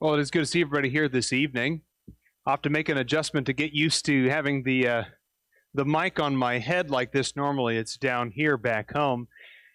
Well, it is good to see everybody here this evening. I'll have to make an adjustment to get used to having the mic on my head like this. Normally, it's down here back home.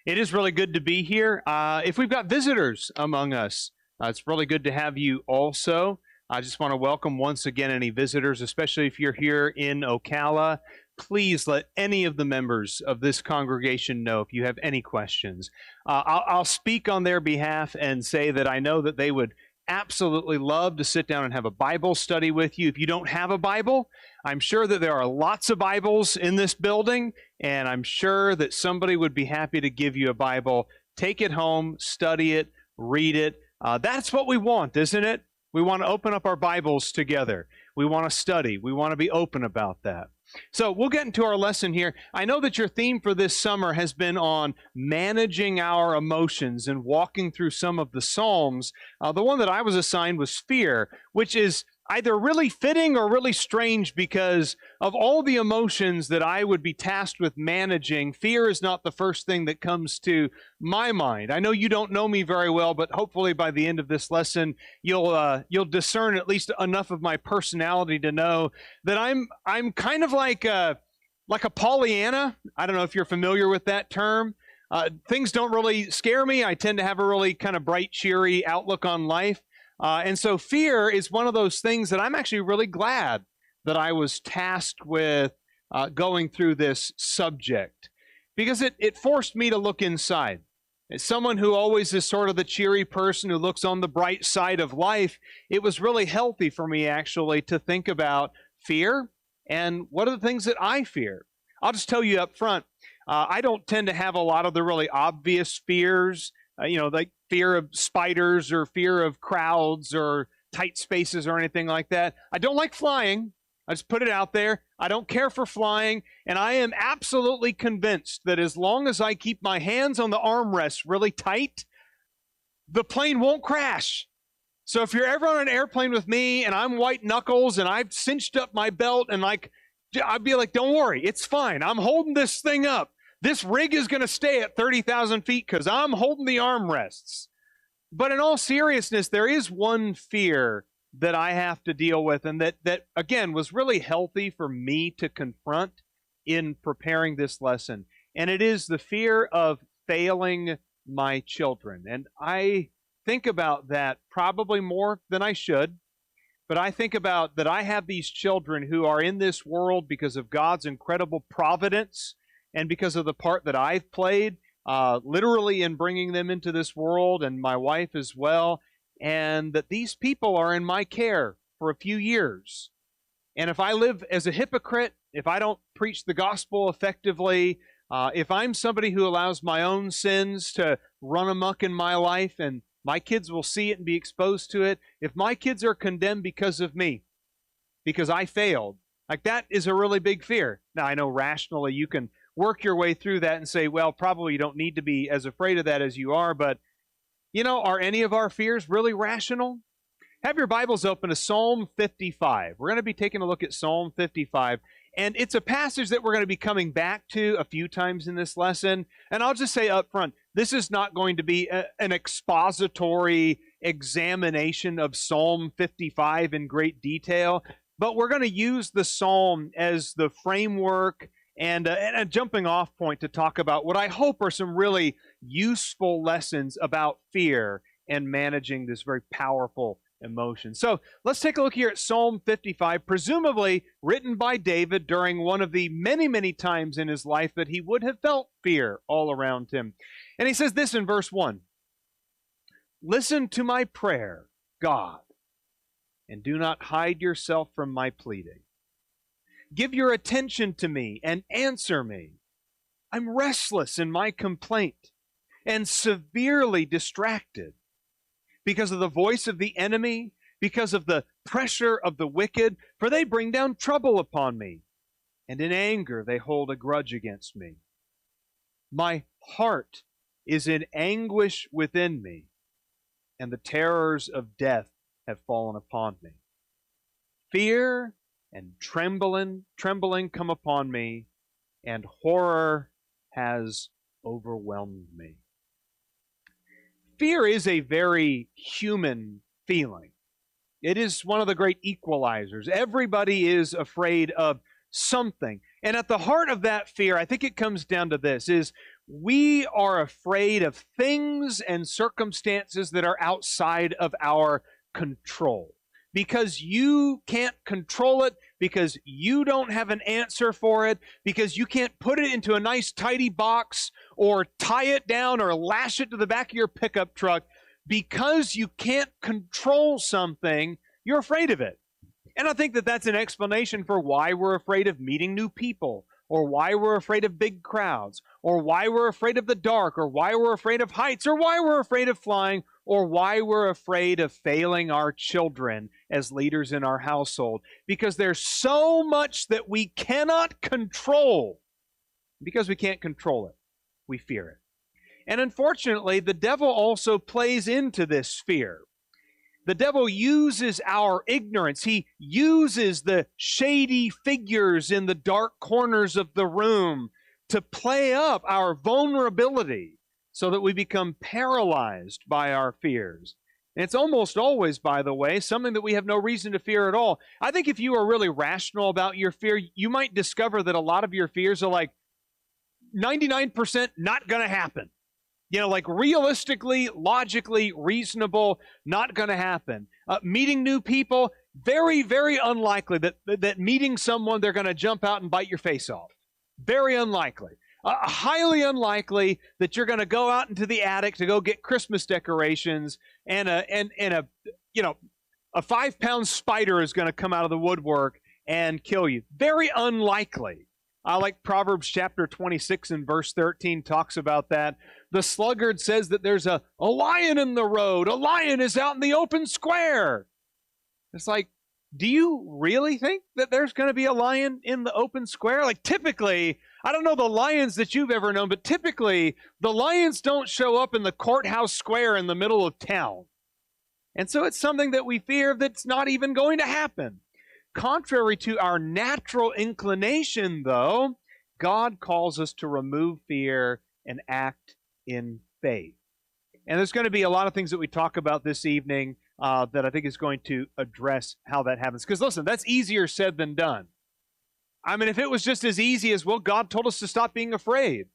It is really good to be here. If we've got visitors among us, it's really good to have you also. I just want to welcome once again any visitors, especially if you're here in Ocala. Please let any of the members of this congregation know if you have any questions. I'll speak on their behalf and say that I know that they would absolutely love to sit down and have a Bible study with you. If you don't have a Bible, I'm sure that there are lots of Bibles in this building, and I'm sure that somebody would be happy to give you a Bible. Take it home, study it, read it. That's what we want, isn't it? We want to open up our Bibles together. We want to study. We want to be open about that. So we'll get into our lesson here. I know that your theme for this summer has been on managing our emotions and walking through some of the Psalms. The one that I was assigned was fear, which is either really fitting or really strange because of all the emotions that I would be tasked with managing. Fear is not the first thing that comes to my mind. I know you don't know me very well, but hopefully by the end of this lesson, you'll discern at least enough of my personality to know that I'm kind of like a Pollyanna. I don't know if you're familiar with that term. Things don't really scare me. I tend to have a really kind of bright, cheery outlook on life. And so fear is one of those things that I'm actually really glad that I was tasked with going through this subject because it forced me to look inside. As someone who always is sort of the cheery person who looks on the bright side of life, it was really healthy for me actually to think about fear and what are the things that I fear. I'll just tell you up front, I don't tend to have a lot of the really obvious fears, like fear of spiders or fear of crowds or tight spaces or anything like that. I don't like flying. I just put it out there. I don't care for flying, and I am absolutely convinced that as long as I keep my hands on the armrests really tight, the plane won't crash. So if you're ever on an airplane with me and I'm white knuckles and I've cinched up my belt and I'd be like, don't worry, it's fine. I'm holding this thing up. This rig is going to stay at 30,000 feet because I'm holding the armrests. But in all seriousness, there is one fear that I have to deal with and that again, was really healthy for me to confront in preparing this lesson. And it is the fear of failing my children. And I think about that probably more than I should. But I think about that I have these children who are in this world because of God's incredible providence and because of the part that I've played, literally in bringing them into this world, and my wife as well, and that these people are in my care for a few years. And if I live as a hypocrite, if I don't preach the gospel effectively, if I'm somebody who allows my own sins to run amok in my life and my kids will see it and be exposed to it, if my kids are condemned because of me, because I failed, like that is a really big fear. Now, I know rationally you can work your way through that and say, well, probably you don't need to be as afraid of that as you are, but, are any of our fears really rational? Have your Bibles open to Psalm 55. We're going to be taking a look at Psalm 55, and it's a passage that we're going to be coming back to a few times in this lesson, and I'll just say up front, this is not going to be an expository examination of Psalm 55 in great detail, but we're going to use the psalm as the framework and a jumping off point to talk about what I hope are some really useful lessons about fear and managing this very powerful emotion. So let's take a look here at Psalm 55, presumably written by David during one of the many, many times in his life that he would have felt fear all around him. And he says this in verse 1, "Listen to my prayer, God, and do not hide yourself from my pleading. Give your attention to me and answer me. I'm restless in my complaint and severely distracted because of the voice of the enemy, because of the pressure of the wicked, for they bring down trouble upon me, and in anger they hold a grudge against me. My heart is in anguish within me, and the terrors of death have fallen upon me. Fear and trembling come upon me, and horror has overwhelmed me." Fear is a very human feeling. It is one of the great equalizers. Everybody is afraid of something. And at the heart of that fear, I think it comes down to this, is we are afraid of things and circumstances that are outside of our control. Because you can't control it, because you don't have an answer for it, because you can't put it into a nice tidy box or tie it down or lash it to the back of your pickup truck. Because you can't control something, you're afraid of it. And I think that that's an explanation for why we're afraid of meeting new people, or why we're afraid of big crowds, or why we're afraid of the dark, or why we're afraid of heights, or why we're afraid of flying, or why we're afraid of failing our children as leaders in our household. Because there's so much that we cannot control. Because we can't control it, we fear it. And unfortunately, the devil also plays into this fear. The devil uses our ignorance. He uses the shady figures in the dark corners of the room to play up our vulnerability so that we become paralyzed by our fears. And it's almost always, by the way, something that we have no reason to fear at all. I think if you are really rational about your fear, you might discover that a lot of your fears are like 99% not going to happen. You know, like realistically, logically, reasonable, not going to happen. Meeting new people, very, very unlikely that meeting someone, they're going to jump out and bite your face off. Very unlikely. Highly unlikely that you're going to go out into the attic to go get Christmas decorations and a 5-pound spider is going to come out of the woodwork and kill you. Very unlikely. I like Proverbs chapter 26 and verse 13 talks about that. The sluggard says that there's a lion in the road. A lion is out in the open square. It's like, do you really think that there's going to be a lion in the open square? Like typically, I don't know the lions that you've ever known, but typically the lions don't show up in the courthouse square in the middle of town. And so it's something that we fear that's not even going to happen. Contrary to our natural inclination, though, God calls us to remove fear and act in faith. And there's going to be a lot of things that we talk about this evening that I think is going to address how that happens. Because listen, that's easier said than done. I mean, if it was just as easy as, well, God told us to stop being afraid.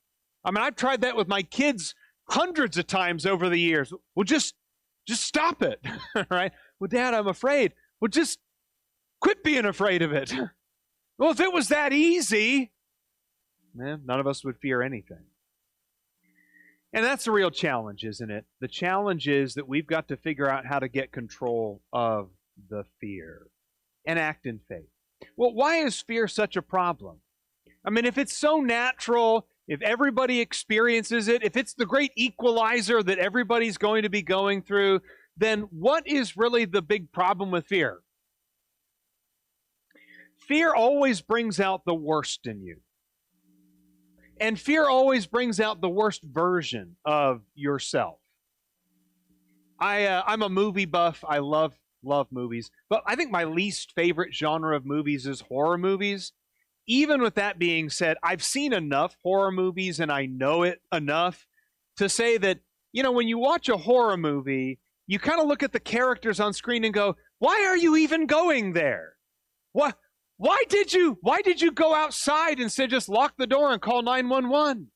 I mean, I've tried that with my kids hundreds of times over the years. Well, just stop it, right? Well, Dad, I'm afraid. Well, just quit being afraid of it. Well, if it was that easy, none of us would fear anything. And that's the real challenge, isn't it? The challenge is that we've got to figure out how to get control of the fear and act in faith. Well, why is fear such a problem? I mean, if it's so natural, if everybody experiences it, if it's the great equalizer that everybody's going to be going through, then what is really the big problem with fear? Fear always brings out the worst in you. And fear always brings out the worst version of yourself. I'm a movie buff. I love movies. But I think my least favorite genre of movies is horror movies. Even with that being said, I've seen enough horror movies and I know it enough to say that, when you watch a horror movie, you kind of look at the characters on screen and go, why are you even going there? What? Why did you go outside instead of just lock the door and call 911?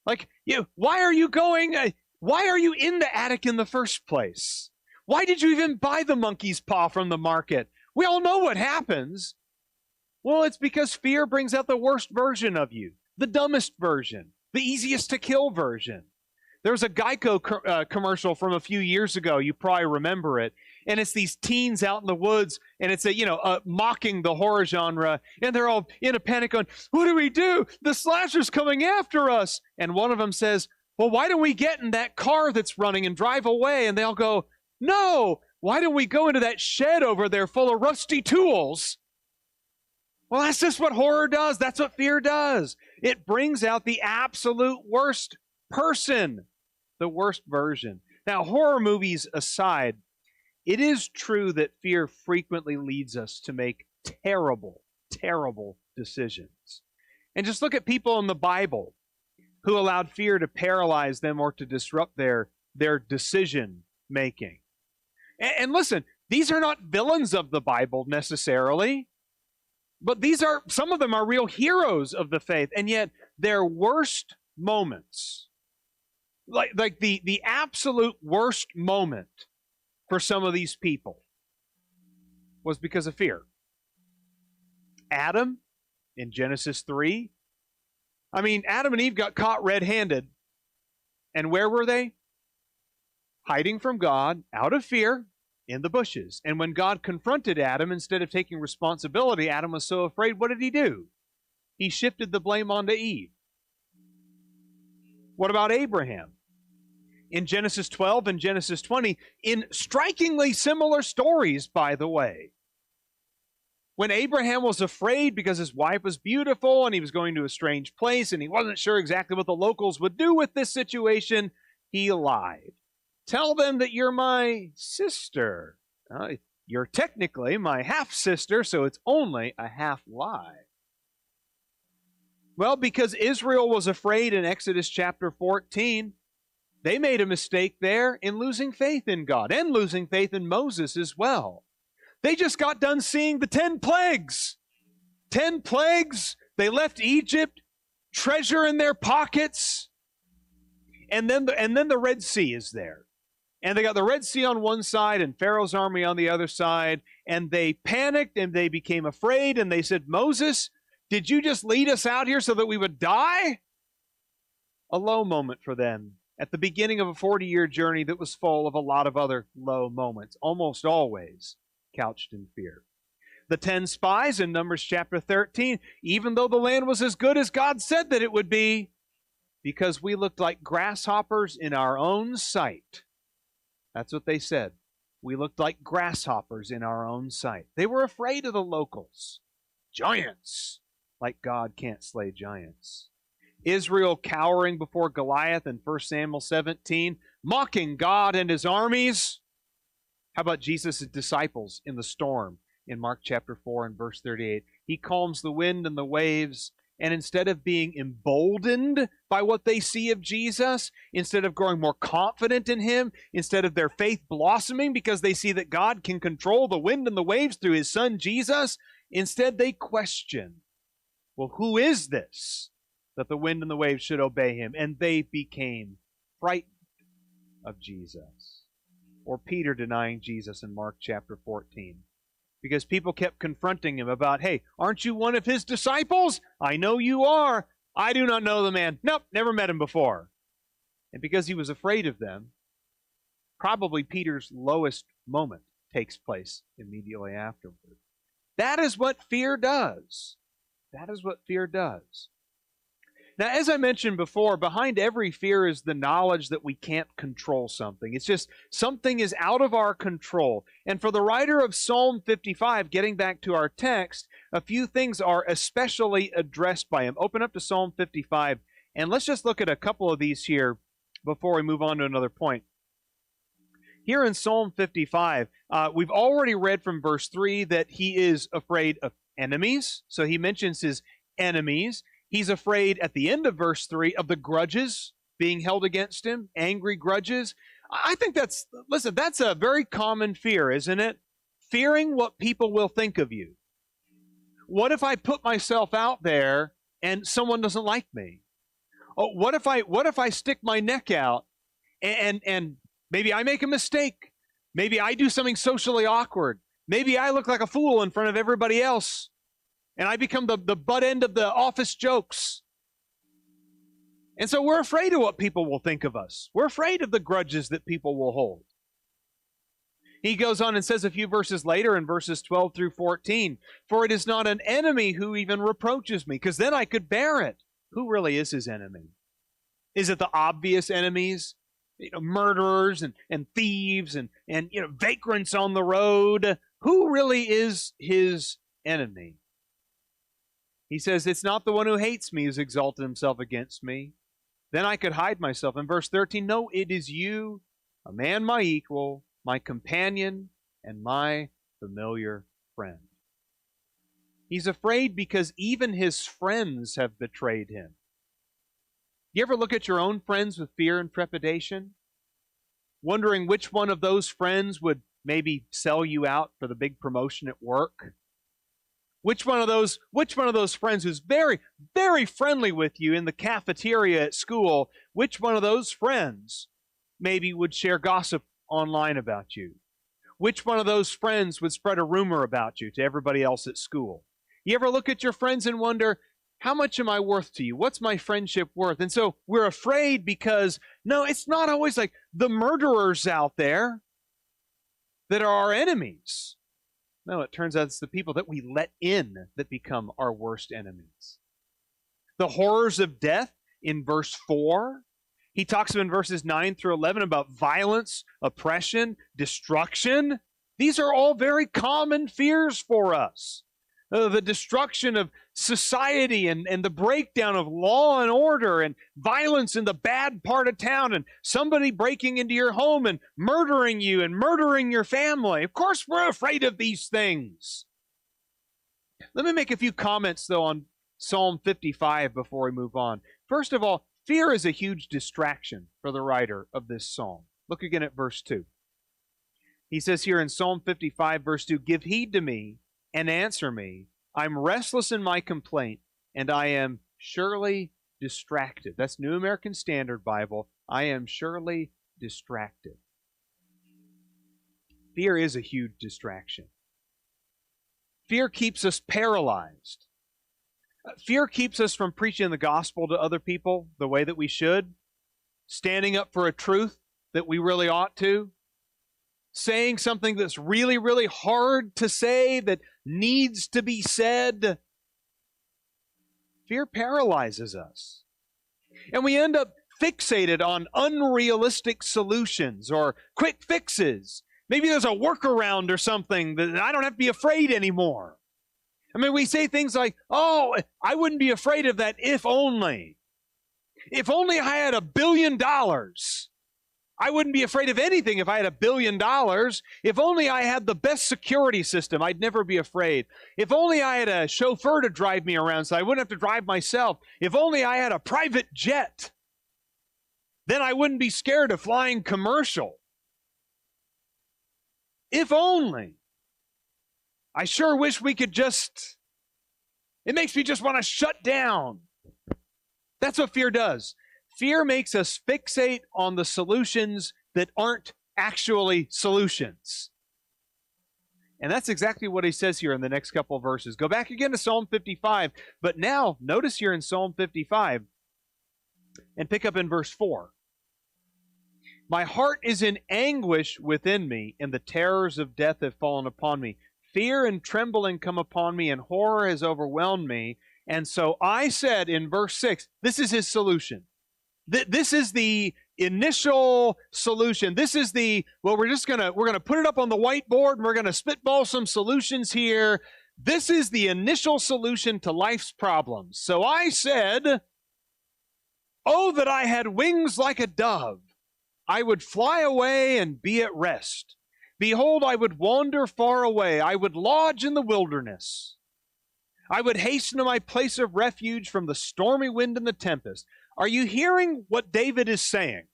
Like, why are you in the attic in the first place? Why did you even buy the monkey's paw from the market? We all know what happens. Well, it's because fear brings out the worst version of you, the dumbest version, the easiest to kill version. There was a Geico commercial from a few years ago. You probably remember it. And it's these teens out in the woods, and it's mocking the horror genre, and they're all in a panic going, what do we do? The slasher's coming after us. And one of them says, well, why don't we get in that car that's running and drive away? And they all go, no, why don't we go into that shed over there full of rusty tools? Well, that's just what horror does. That's what fear does. It brings out the absolute worst person, the worst version. Now, horror movies aside, it is true that fear frequently leads us to make terrible, terrible decisions. And just look at people in the Bible who allowed fear to paralyze them or to disrupt their decision making. And listen, These are not villains of the Bible necessarily, but some of them are real heroes of the faith, and yet their worst moments, like the absolute worst moment for some of these people, was because of fear. Adam in Genesis 3. I mean, Adam and Eve got caught red-handed. And where were they? Hiding from God out of fear in the bushes. And when God confronted Adam, instead of taking responsibility, Adam was so afraid, what did he do? He shifted the blame onto Eve. What about Abraham? In Genesis 12 and Genesis 20, in strikingly similar stories, by the way. When Abraham was afraid because his wife was beautiful and he was going to a strange place and he wasn't sure exactly what the locals would do with this situation, he lied. Tell them that you're my sister. You're technically my half-sister, so it's only a half lie. Well, because Israel was afraid in Exodus chapter 14, they made a mistake there in losing faith in God and losing faith in Moses as well. They just got done seeing the 10 plagues. 10 plagues. They left Egypt, treasure in their pockets. And then the Red Sea is there. And they got the Red Sea on one side and Pharaoh's army on the other side. And they panicked and they became afraid. And they said, Moses, did you just lead us out here so that we would die? A low moment for them at the beginning of a 40-year journey that was full of a lot of other low moments, almost always couched in fear. The 10 spies in Numbers chapter 13, even though the land was as good as God said that it would be, because we looked like grasshoppers in our own sight. That's what they said. We looked like grasshoppers in our own sight. They were afraid of the locals. Giants. Like God can't slay giants. Israel cowering before Goliath in 1 Samuel 17, mocking God and his armies. How about Jesus' disciples in the storm in Mark chapter 4 and verse 38? He calms the wind and the waves, and instead of being emboldened by what they see of Jesus, instead of growing more confident in him, instead of their faith blossoming because they see that God can control the wind and the waves through his son Jesus, instead they question, well, who is this that the wind and the waves should obey him? And they became frightened of Jesus. Or Peter denying Jesus in Mark chapter 14. Because people kept confronting him about, hey, aren't you one of his disciples? I know you are. I do not know the man. Nope, never met him before. And because he was afraid of them, probably Peter's lowest moment takes place immediately afterward. That is what fear does. That is what fear does. Now, as I mentioned before, behind every fear is the knowledge that we can't control something. It's just something is out of our control. And for the writer of Psalm 55, getting back to our text, a few things are especially addressed by him. Open up to Psalm 55, and let's just look at a couple of these here before we move on to another point. Here in Psalm 55, we've already read from verse 3 that he is afraid of enemies. So he mentions his enemies. He's afraid at the end of verse 3 of the grudges being held against him, angry grudges. I think that's a very common fear, isn't it? Fearing what people will think of you. What if I put myself out there and someone doesn't like me? Oh, what if I stick my neck out and maybe I make a mistake? Maybe I do something socially awkward. Maybe I look like a fool in front of everybody else. And I become the butt end of the office jokes. And so we're afraid of what people will think of us. We're afraid of the grudges that people will hold. He goes on and says a few verses later in verses 12 through 14, for it is not an enemy who even reproaches me, because then I could bear it. Who really is his enemy? Is it the obvious enemies? Murderers and thieves and vagrants on the road? Who really is his enemy? He says, it's not the one who hates me who's exalted himself against me. Then I could hide myself. In verse 13, no, it is you, a man my equal, my companion, and my familiar friend. He's afraid because even his friends have betrayed him. You ever look at your own friends with fear and trepidation? Wondering which one of those friends would maybe sell you out for the big promotion at work? Which one of those friends who's very, very friendly with you in the cafeteria at school, which one of those friends maybe would share gossip online about you? Which one of those friends would spread a rumor about you to everybody else at school? You ever look at your friends and wonder, how much am I worth to you? What's my friendship worth? And so we're afraid because, no, it's not always like the murderers out there that are our enemies. No, it turns out it's the people that we let in that become our worst enemies. The horrors of death in verse 4. He talks in verses 9 through 11 about violence, oppression, destruction. These are all very common fears for us. The destruction of society and the breakdown of law and order and violence in the bad part of town and somebody breaking into your home and murdering you and murdering your family. Of course, we're afraid of these things. Let me make a few comments, though, on Psalm 55 before we move on. First of all, fear is a huge distraction for the writer of this psalm. Look again at verse 2. He says here in Psalm 55, verse 2, "Give heed to me and answer me. I'm restless in my complaint, and I am surely distracted." That's New American Standard Bible. I am surely distracted. Fear is a huge distraction. Fear keeps us paralyzed. Fear keeps us from preaching the gospel to other people the way that we should, standing up for a truth that we really ought to, saying something that's really, really hard to say that needs to be said. Fear paralyzes us. And we end up fixated on unrealistic solutions or quick fixes. Maybe there's a workaround or something that I don't have to be afraid anymore. I mean, we say things like, oh, I wouldn't be afraid of that if only. If only I had $1 billion. I wouldn't be afraid of anything if I had $1 billion. If only I had the best security system, I'd never be afraid. If only I had a chauffeur to drive me around so I wouldn't have to drive myself. If only I had a private jet, then I wouldn't be scared of flying commercial. If only. I sure wish we could it makes me just want to shut down. That's what fear does. Fear makes us fixate on the solutions that aren't actually solutions. And that's exactly what he says here in the next couple of verses. Go back again to Psalm 55, but now notice here in Psalm 55 and pick up in verse 4. "My heart is in anguish within me, and the terrors of death have fallen upon me. Fear and trembling come upon me, and horror has overwhelmed me. And so I said," in verse 6, this is his solution. This is the initial solution. This is we're going to put it up on the whiteboard and we're going to spitball some solutions here. This is the initial solution to life's problems. "So I said, oh, that I had wings like a dove. I would fly away and be at rest. Behold, I would wander far away. I would lodge in the wilderness. I would hasten to my place of refuge from the stormy wind and the tempest." Are you hearing what David is saying?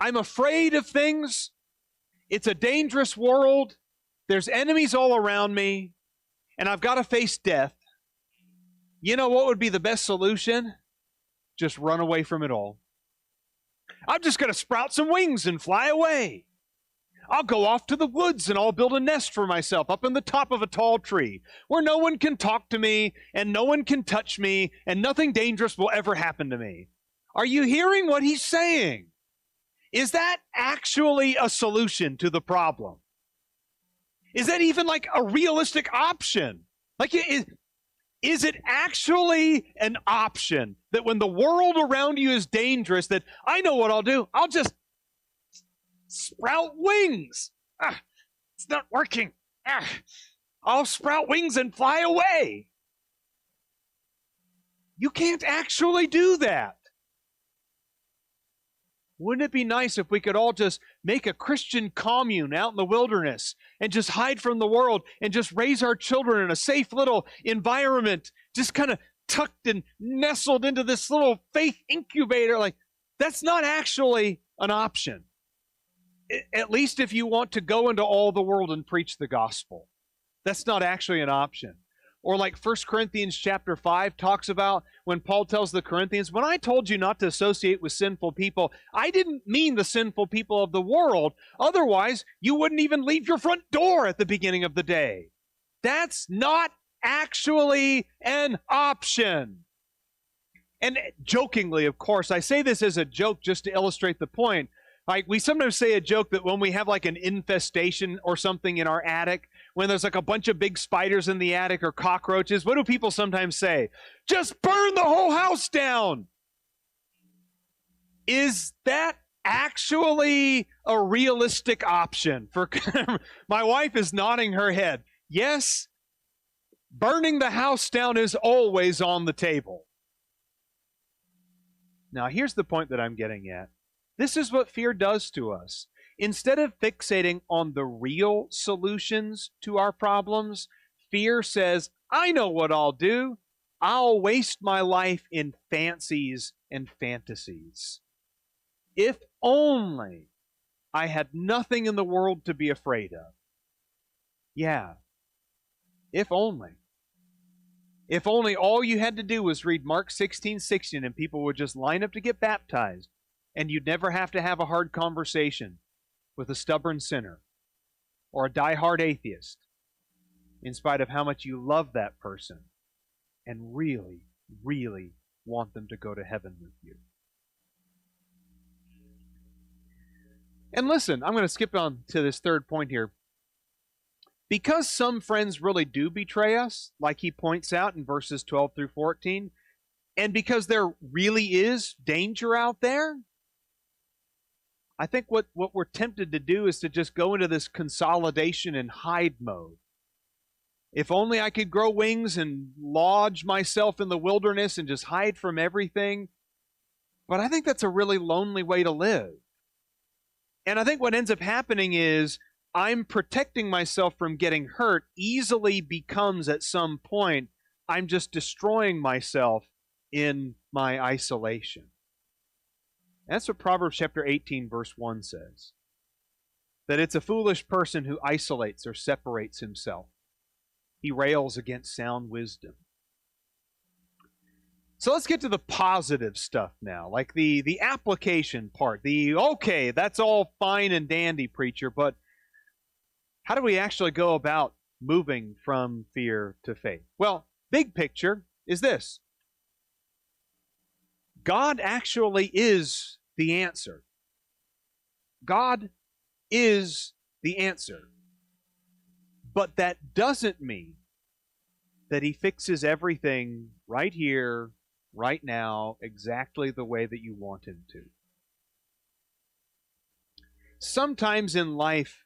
I'm afraid of things. It's a dangerous world. There's enemies all around me, and I've got to face death. You know what would be the best solution? Just run away from it all. I'm just going to sprout some wings and fly away. I'll go off to the woods and I'll build a nest for myself up in the top of a tall tree where no one can talk to me and no one can touch me and nothing dangerous will ever happen to me. Are you hearing what he's saying? Is that actually a solution to the problem? Is that even like a realistic option? Like, is it actually an option that when the world around you is dangerous, that I know what I'll do? I'll just sprout wings. It's not working. I'll sprout wings and fly away. You can't actually do that. Wouldn't it be nice if we could all just make a Christian commune out in the wilderness and just hide from the world and just raise our children in a safe little environment, just kind of tucked and nestled into this little faith incubator? Like, that's not actually an option. At least if you want to go into all the world and preach the gospel. That's not actually an option. Or like 1 Corinthians chapter 5 talks about when Paul tells the Corinthians, when I told you not to associate with sinful people, I didn't mean the sinful people of the world. Otherwise, you wouldn't even leave your front door at the beginning of the day. That's not actually an option. And jokingly, of course, I say this as a joke just to illustrate the point. Like, we sometimes say a joke that when we have like an infestation or something in our attic, when there's like a bunch of big spiders in the attic or cockroaches, what do people sometimes say? Just burn the whole house down. Is that actually a realistic option? For my wife is nodding her head. Yes, burning the house down is always on the table. Now, here's the point that I'm getting at. This is what fear does to us. Instead of fixating on the real solutions to our problems, fear says, I know what I'll do. I'll waste my life in fancies and fantasies. If only I had nothing in the world to be afraid of. Yeah, if only. If only all you had to do was read Mark 16:16 and people would just line up to get baptized, and you'd never have to have a hard conversation with a stubborn sinner or a die-hard atheist, in spite of how much you love that person and really, really want them to go to heaven with you. And listen, I'm going to skip on to this third point here. Because some friends really do betray us, like he points out in verses 12 through 14, and because there really is danger out there, I think what we're tempted to do is to just go into this consolidation and hide mode. If only I could grow wings and lodge myself in the wilderness and just hide from everything. But I think that's a really lonely way to live. And I think what ends up happening is I'm protecting myself from getting hurt easily becomes at some point I'm just destroying myself in my isolation. That's what Proverbs chapter 18 verse 1 says. That it's a foolish person who isolates or separates himself. He rails against sound wisdom. So let's get to the positive stuff now, like the application part. Okay, that's all fine and dandy, preacher, but how do we actually go about moving from fear to faith? Well, big picture is this. God actually is the answer. God is the answer. But that doesn't mean that he fixes everything right here, right now, exactly the way that you want him to. Sometimes in life,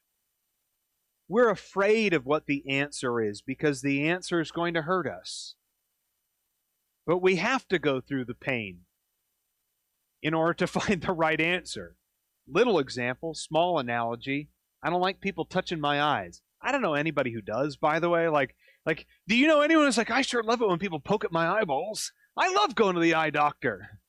we're afraid of what the answer is because the answer is going to hurt us. But we have to go through the pain in order to find the right answer. Little example, small analogy. I don't like people touching my eyes. I don't know anybody who does, by the way. Like, do you know anyone who's like, I sure love it when people poke at my eyeballs. I love going to the eye doctor.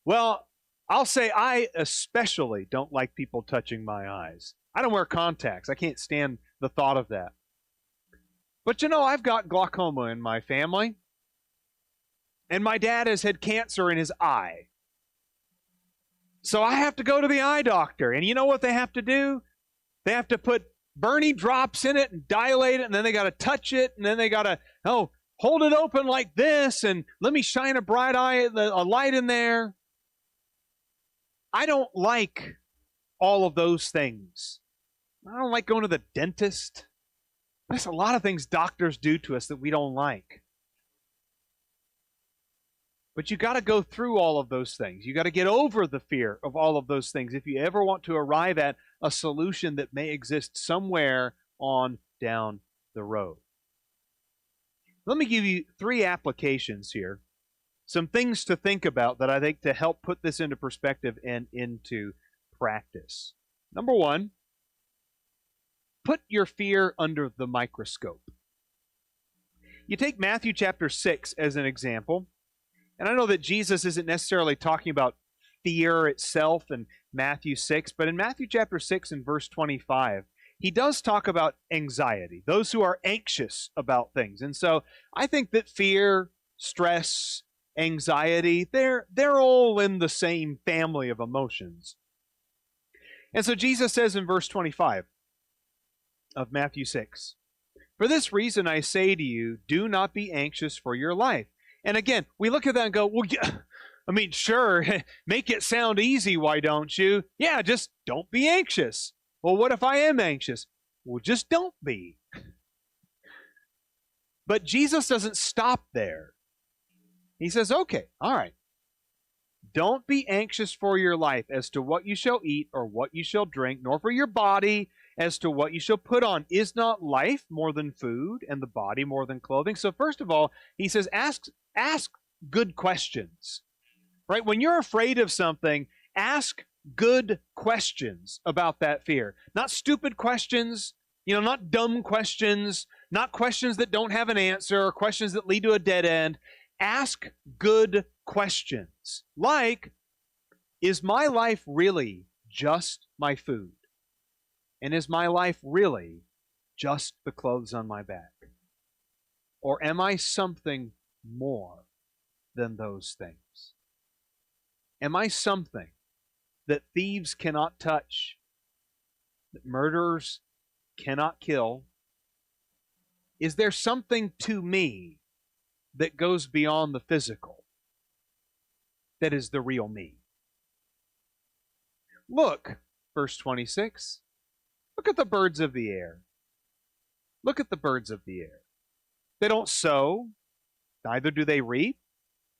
Well, I'll say I especially don't like people touching my eyes. I don't wear contacts. I can't stand the thought of that. But you know, I've got glaucoma in my family. And my dad has had cancer in his eye. So I have to go to the eye doctor. And you know what they have to do? They have to put Bernie drops in it and dilate it, and then they got to touch it, and then they got to, hold it open like this, and let me shine a light in there. I don't like all of those things. I don't like going to the dentist. There's a lot of things doctors do to us that we don't like. But you got to go through all of those things. You got to get over the fear of all of those things if you ever want to arrive at a solution that may exist somewhere on down the road. Let me give you 3 applications here. Some things to think about that I think to help put this into perspective and into practice. Number 1, put your fear under the microscope. You take Matthew chapter 6 as an example. And I know that Jesus isn't necessarily talking about fear itself and Matthew 6, but in Matthew chapter 6 and verse 25, he does talk about anxiety, those who are anxious about things. And so I think that fear, stress, anxiety, they're all in the same family of emotions. And so Jesus says in verse 25 of Matthew 6, "For this reason I say to you, do not be anxious for your life." And again, we look at that and go, well, yeah, I mean, sure, make it sound easy, why don't you? Yeah, just don't be anxious. Well, what if I am anxious? Well, just don't be. But Jesus doesn't stop there. He says, okay, all right. Don't be anxious for your life as to what you shall eat or what you shall drink, nor for your body as to what you shall put on. Is not life more than food, and the body more than clothing? So first of all, he says, ask good questions. Right? When you're afraid of something, ask good questions about that fear. Not stupid questions, not dumb questions, not questions that don't have an answer or questions that lead to a dead end. Ask good questions. Like, is my life really just my food? And is my life really just the clothes on my back? Or am I something more than those things? Am I something that thieves cannot touch, that murderers cannot kill? Is there something to me that goes beyond the physical, that is the real me? Look, verse 26, look at the birds of the air. Look at the birds of the air. They don't sow, neither do they reap,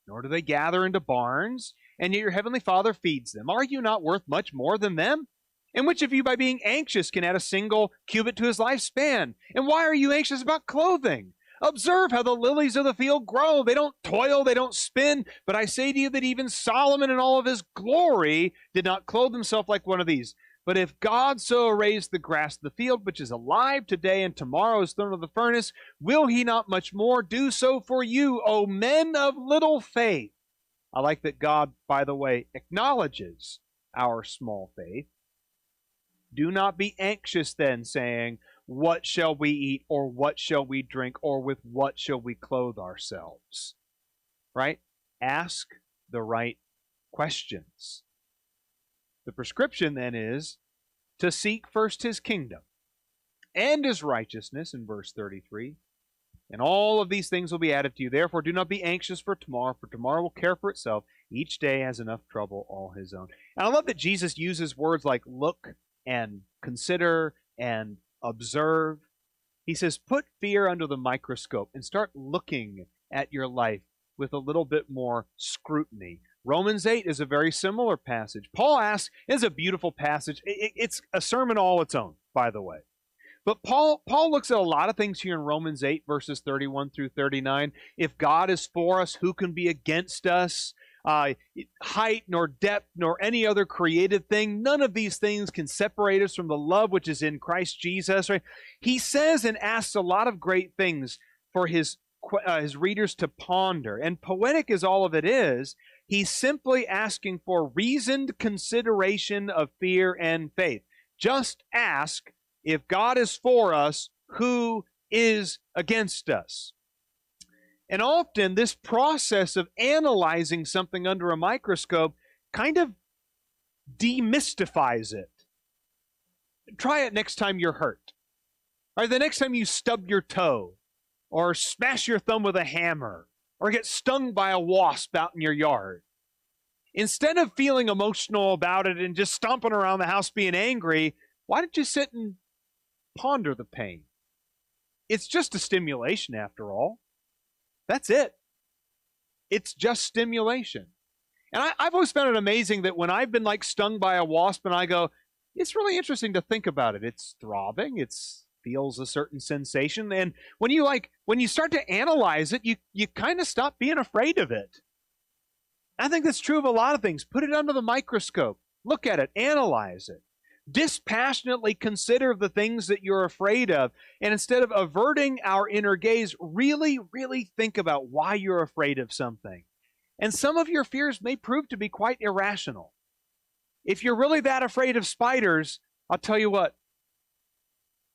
nor do they gather into barns, and yet your heavenly Father feeds them. Are you not worth much more than them? And which of you, by being anxious, can add a single cubit to his lifespan? And why are you anxious about clothing? Observe how the lilies of the field grow. They don't toil, they don't spin. But I say to you that even Solomon in all of his glory did not clothe himself like one of these. But if God so arrays the grass of the field, which is alive today and tomorrow is thrown into the furnace, will he not much more do so for you, O men of little faith? I like that God, by the way, acknowledges our small faith. Do not be anxious then, saying, what shall we eat, or what shall we drink, or with what shall we clothe ourselves? Right? Ask the right questions. The prescription then is to seek first his kingdom and his righteousness in verse 33. And all of these things will be added to you. Therefore, do not be anxious for tomorrow will care for itself. Each day has enough trouble all his own. And I love that Jesus uses words like look and consider and observe. He says, put fear under the microscope and start looking at your life with a little bit more scrutiny. Romans 8 is a very similar passage. Paul asks, it's a beautiful passage. It's a sermon all its own, by the way. But Paul looks at a lot of things here in Romans 8, verses 31 through 39. If God is for us, who can be against us? Height, nor depth, nor any other created thing. None of these things can separate us from the love which is in Christ Jesus. Right? He says and asks a lot of great things for his readers to ponder. And poetic as all of it is, he's simply asking for reasoned consideration of fear and faith. Just ask, if God is for us, who is against us? And often this process of analyzing something under a microscope kind of demystifies it. Try it next time you're hurt. Or the next time you stub your toe, or smash your thumb with a hammer, or get stung by a wasp out in your yard. Instead of feeling emotional about it and just stomping around the house being angry, why don't you sit and ponder the pain? It's just a stimulation after all. That's it. It's just stimulation. And I've always found it amazing that when I've been like stung by a wasp and I go, it's really interesting to think about it. It's throbbing. It feels a certain sensation. And when you start to analyze it, you kind of stop being afraid of it. I think that's true of a lot of things. Put it under the microscope. Look at it. Analyze it. Dispassionately consider the things that you're afraid of. And instead of averting our inner gaze, really, really think about why you're afraid of something. And some of your fears may prove to be quite irrational. If you're really that afraid of spiders, I'll tell you what,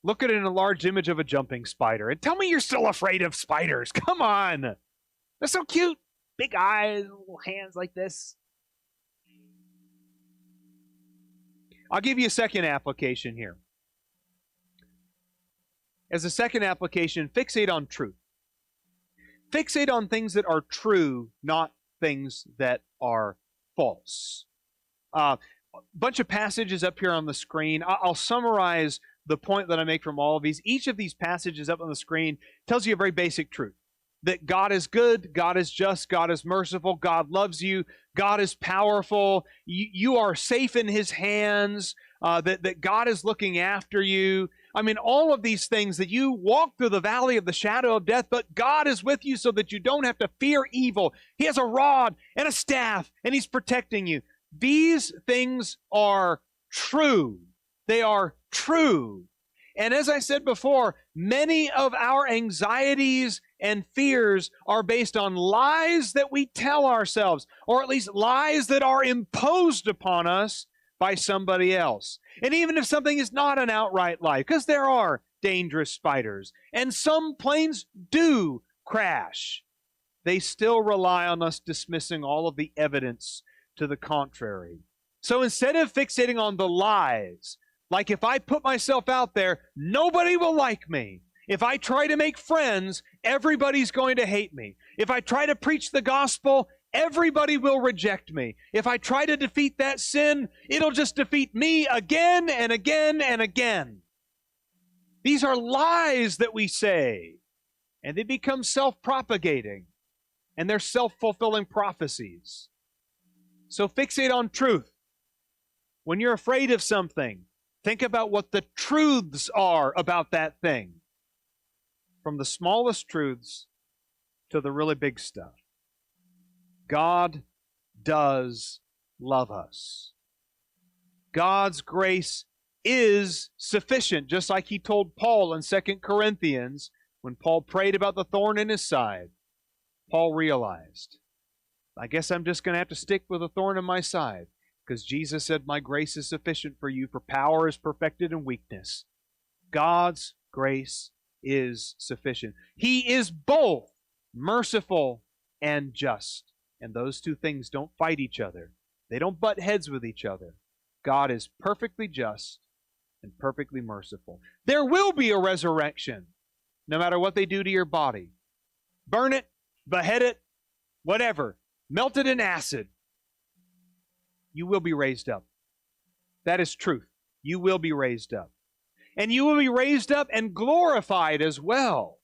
look at an enlarged image of a jumping spider and tell me you're still afraid of spiders. Come on. They're so cute. Big eyes, little hands like this. I'll give you a second application here. As a second application, fixate on truth. Fixate on things that are true, not things that are false. A bunch of passages up here on the screen. I'll summarize the point that I make from all of these. Each of these passages up on the screen tells you a very basic truth. That God is good, God is just, God is merciful, God loves you, God is powerful, you are safe in His hands, that God is looking after you. I mean, all of these things, that you walk through the valley of the shadow of death, but God is with you so that you don't have to fear evil. He has a rod and a staff, and He's protecting you. These things are true. They are true. And as I said before, many of our anxieties and fears are based on lies that we tell ourselves, or at least lies that are imposed upon us by somebody else. And even if something is not an outright lie, because there are dangerous spiders, and some planes do crash, they still rely on us dismissing all of the evidence to the contrary. So instead of fixating on the lies, like if I put myself out there, nobody will like me. If I try to make friends, everybody's going to hate me. If I try to preach the gospel, everybody will reject me. If I try to defeat that sin, it'll just defeat me again and again and again. These are lies that we say, and they become self-propagating, and they're self-fulfilling prophecies. So fixate on truth. When you're afraid of something, think about what the truths are about that thing. From the smallest truths to the really big stuff. God does love us. God's grace is sufficient, just like He told Paul in 2 Corinthians when Paul prayed about the thorn in his side. Paul realized, I guess I'm just going to have to stick with a thorn in my side, because Jesus said, my grace is sufficient for you, for power is perfected in weakness. God's grace is sufficient. He is both merciful and just. And those two things don't fight each other. They don't butt heads with each other. God is perfectly just and perfectly merciful. There will be a resurrection, no matter what they do to your body. Burn it, behead it, whatever. Melt it in acid. You will be raised up. That is truth. You will be raised up. And you will be raised up and glorified as well.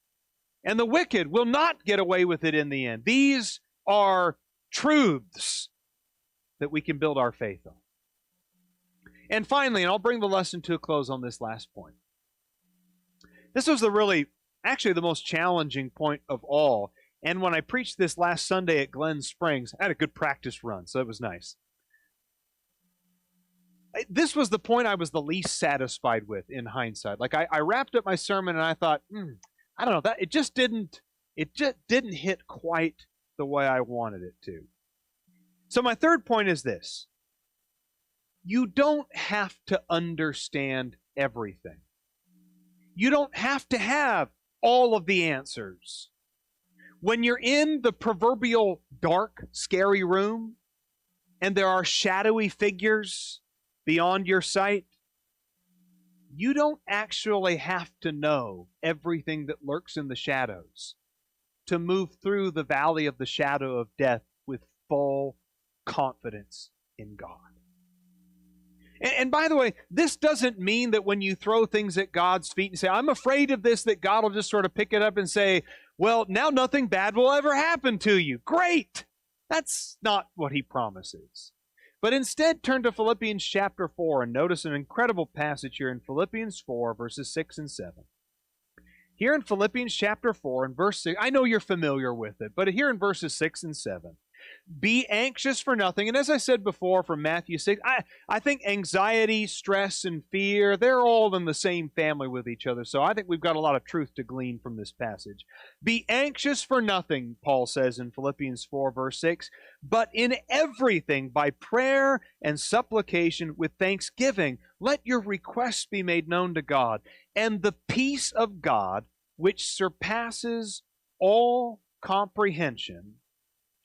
And the wicked will not get away with it in the end. These are truths that we can build our faith on. And finally, and I'll bring the lesson to a close on this last point. This was actually the most challenging point of all. And when I preached this last Sunday at Glen Springs, I had a good practice run, so it was nice. This was the point I was the least satisfied with in hindsight. Like I wrapped up my sermon and I thought, I don't know, it just didn't hit quite the way I wanted it to. So my third point is this. You don't have to understand everything. You don't have to have all of the answers. When you're in the proverbial dark, scary room, and there are shadowy figures beyond your sight, you don't actually have to know everything that lurks in the shadows to move through the valley of the shadow of death with full confidence in God. And by the way, this doesn't mean that when you throw things at God's feet and say, I'm afraid of this, that God will just sort of pick it up and say, well, now nothing bad will ever happen to you. Great! That's not what He promises. But instead, turn to Philippians chapter 4 and notice an incredible passage here in Philippians 4, verses 6 and 7. Here in Philippians chapter 4 and verse 6, I know you're familiar with it, but here in verses 6 and 7, be anxious for nothing. And as I said before from Matthew 6, I think anxiety, stress, and fear, they're all in the same family with each other. So I think we've got a lot of truth to glean from this passage. Be anxious for nothing, Paul says in Philippians 4, verse 6, but in everything by prayer and supplication with thanksgiving, let your requests be made known to God. And the peace of God, which surpasses all comprehension,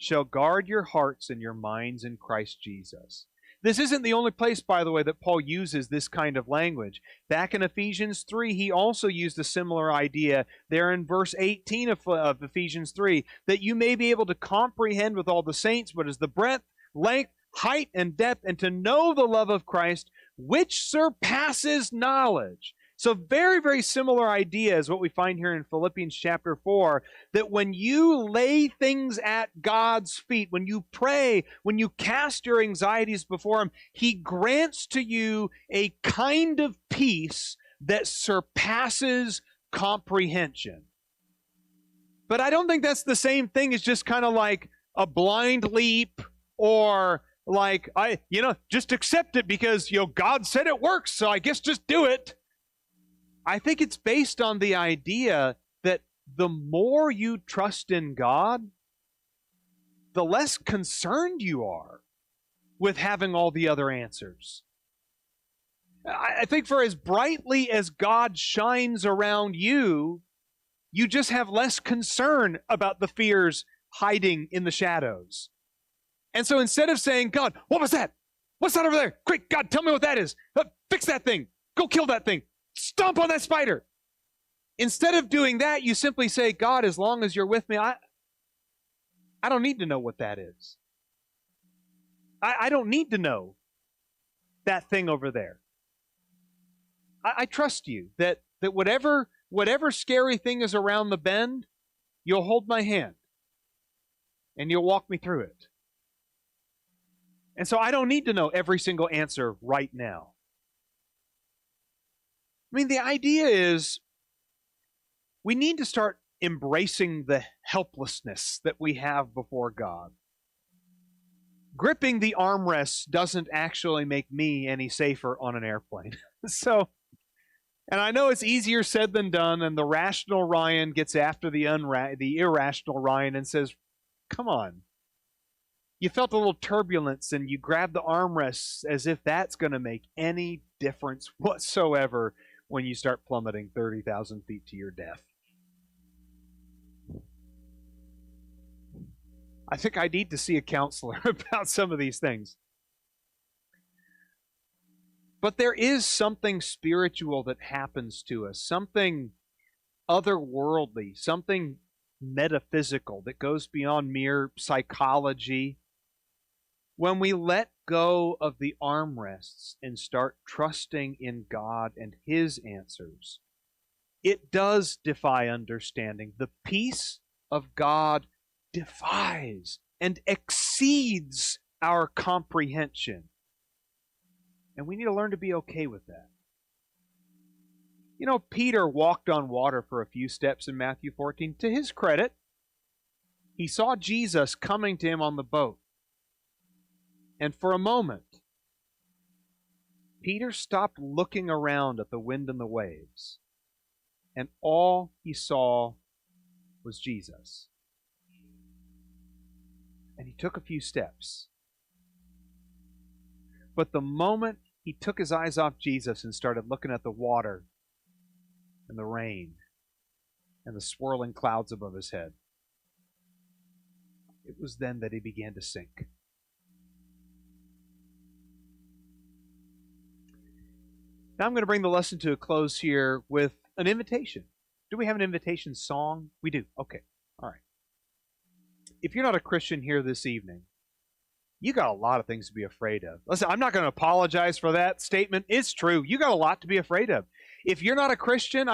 shall guard your hearts and your minds in Christ Jesus. This isn't the only place, by the way, that Paul uses this kind of language. Back in Ephesians 3, he also used a similar idea there in verse 18 of Ephesians 3, that you may be able to comprehend with all the saints what is the breadth, length, height, and depth, and to know the love of Christ, which surpasses knowledge. So very, very similar idea is what we find here in Philippians chapter 4, that when you lay things at God's feet, when you pray, when you cast your anxieties before Him, He grants to you a kind of peace that surpasses comprehension. But I don't think that's the same thing as just kind of like a blind leap, or like, just accept it because, God said it works, so I guess just do it. I think it's based on the idea that the more you trust in God, the less concerned you are with having all the other answers. I think for as brightly as God shines around you, you just have less concern about the fears hiding in the shadows. And so instead of saying, God, what was that? What's that over there? Quick, God, tell me what that is. Fix that thing. Go kill that thing. Stomp on that spider. Instead of doing that, you simply say, God, as long as you're with me, I don't need to know what that is. I don't need to know that thing over there. I trust you that whatever scary thing is around the bend, you'll hold my hand and you'll walk me through it. And so I don't need to know every single answer right now. I mean, the idea is we need to start embracing the helplessness that we have before God. Gripping the armrests doesn't actually make me any safer on an airplane. And I know it's easier said than done, and the rational Ryan gets after the irrational Ryan and says, come on. You felt a little turbulence and you grabbed the armrests as if that's going to make any difference whatsoever when you start plummeting 30,000 feet to your death. I think I need to see a counselor about some of these things. But there is something spiritual that happens to us, something otherworldly, something metaphysical that goes beyond mere psychology. When we let go of the armrests and start trusting in God and His answers, it does defy understanding. The peace of God defies and exceeds our comprehension. And we need to learn to be okay with that. Peter walked on water for a few steps in Matthew 14. To his credit, he saw Jesus coming to him on the boat. And for a moment, Peter stopped looking around at the wind and the waves, and all he saw was Jesus. And he took a few steps. But the moment he took his eyes off Jesus and started looking at the water and the rain and the swirling clouds above his head, it was then that he began to sink. Now I'm going to bring the lesson to a close here with an invitation. Do we have an invitation song? We do. Okay. All right. If you're not a Christian here this evening, you got a lot of things to be afraid of. Listen, I'm not going to apologize for that statement. It's true. You got a lot to be afraid of. If you're not a Christian,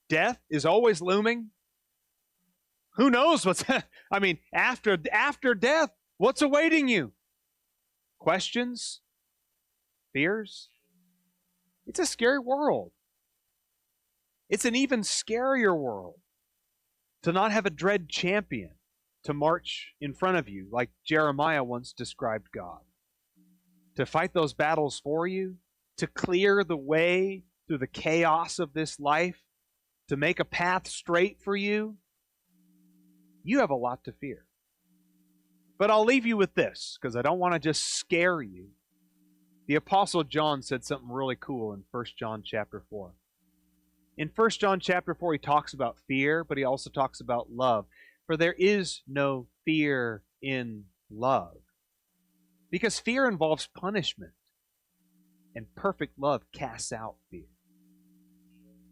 death is always looming. Who knows what's after death, what's awaiting you? Questions? Fears? It's a scary world. It's an even scarier world to not have a dread champion, to march in front of you, like Jeremiah once described God, to fight those battles for you, to clear the way through the chaos of this life, to make a path straight for you, you have a lot to fear. But I'll leave you with this, because I don't want to just scare you. The Apostle John said something really cool in 1 John chapter 4. In 1 John chapter 4, he talks about fear, but he also talks about love. For there is no fear in love. Because fear involves punishment, and perfect love casts out fear.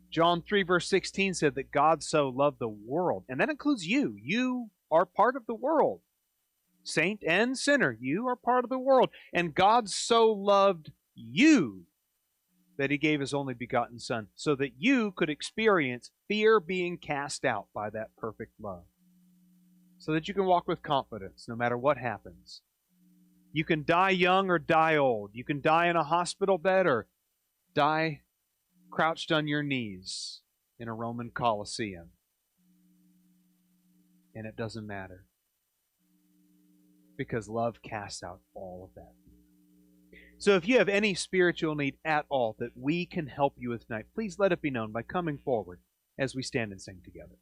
John 3 verse 16 said that God so loved the world, and that includes you. You are part of the world. Saint and sinner, you are part of the world. And God so loved you that he gave his only begotten Son, so that you could experience fear being cast out by that perfect love. So that you can walk with confidence no matter what happens. You can die young or die old. You can die in a hospital bed or die crouched on your knees in a Roman Colosseum. And it doesn't matter. Because love casts out all of that. So if you have any spiritual need at all that we can help you with tonight, please let it be known by coming forward as we stand and sing together.